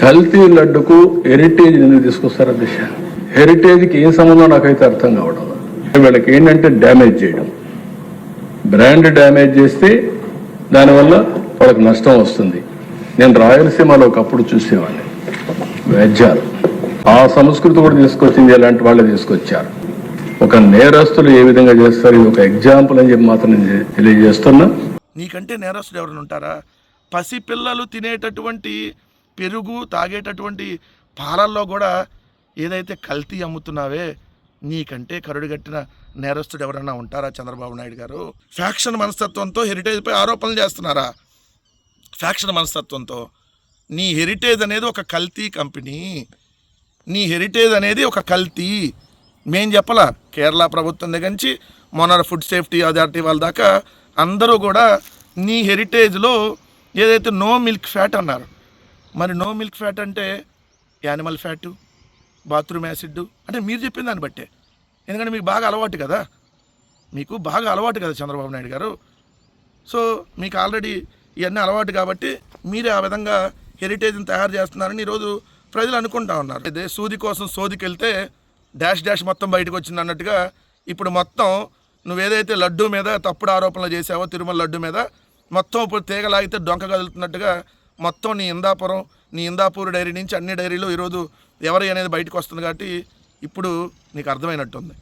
కల్తీ లడ్డుకు హెరిటేజ్ ఎందుకు తీసుకొస్తారా దిశ? హెరిటేజ్కి ఏం సంబంధం నాకైతే అర్థం కావడం. వీళ్ళకి ఏంటంటే డ్యామేజ్ చేయడం, బ్రాండ్ డ్యామేజ్ చేస్తే దానివల్ల వాళ్ళకి నష్టం వస్తుంది. నేను రాయలసీమలో ఒకప్పుడు చూసేవాడిని, వెజ్జాలు ఆ సంస్కృతి కూడా తీసుకొచ్చింది, ఎలాంటి వాళ్ళే తీసుకొచ్చారు. ఒక నేరస్తులు ఏ విధంగా చేస్తారు, ఇది ఒక ఎగ్జాంపుల్ అని చెప్పి మాత్రం నేను తెలియజేస్తున్నా. నీకంటే నేరస్తులు ఎవరైనా ఉంటారా? పసిపిల్లలు తినేటటువంటి పెరుగు, తాగేటటువంటి పాలల్లో కూడా ఏదైతే కల్తీ అమ్ముతున్నావే, నీకంటే కరుడుగట్టిన నేరస్తుడు ఎవరైనా ఉంటారా చంద్రబాబు నాయుడు గారు? ఫ్యాక్షన్ మనస్తత్వంతో హెరిటేజ్పై ఆరోపణలు చేస్తున్నారా? ఫ్యాక్షన్ మనస్తత్వంతో నీ హెరిటేజ్ అనేది ఒక కల్తీ కంపెనీ, నీ హెరిటేజ్ అనేది ఒక కల్తీ. మేం చెప్పలా, కేరళ ప్రభుత్వం దగ్గర నుంచి మొన్న ఫుడ్ సేఫ్టీ అథారిటీ వాళ్ళ దాకా అందరూ కూడా నీ హెరిటేజ్లో ఏదైతే నో మిల్క్ ఫ్యాట్ అన్నారు. మరి నో మిల్క్ ఫ్యాట్ అంటే యానిమల్ ఫ్యాటు, బాత్రూమ్ యాసిడ్ అంటే మీరు చెప్పిన దాన్ని బట్టే. ఎందుకంటే మీకు బాగా అలవాటు కదా, మీకు బాగా అలవాటు కదా చంద్రబాబు నాయుడు గారు. సో మీకు ఆల్రెడీ ఇవన్నీ అలవాటు కాబట్టి మీరే ఆ విధంగా హెరిటేజ్ని తయారు చేస్తున్నారని ఈరోజు ప్రజలు అనుకుంటా ఉన్నారు. అదే సూది కోసం సోదికి వెళ్తే డాష్ డాష్ మొత్తం బయటకు వచ్చింది అన్నట్టుగా ఇప్పుడు మొత్తం నువ్వేదైతే లడ్డూ మీద తప్పుడు ఆరోపణలు చేసావో, తిరుమల లడ్డు మీద మొత్తం ఇప్పుడు తీగలాగితే డొంక కదులుతున్నట్టుగా మొత్తం నీ ఇందాపూర్ డైరీ నుంచి అన్ని డైరీలు ఈరోజు ఎవరి అనేది బయటకు వస్తుంది. కాబట్టి ఇప్పుడు నీకు అర్థమైనట్టుంది.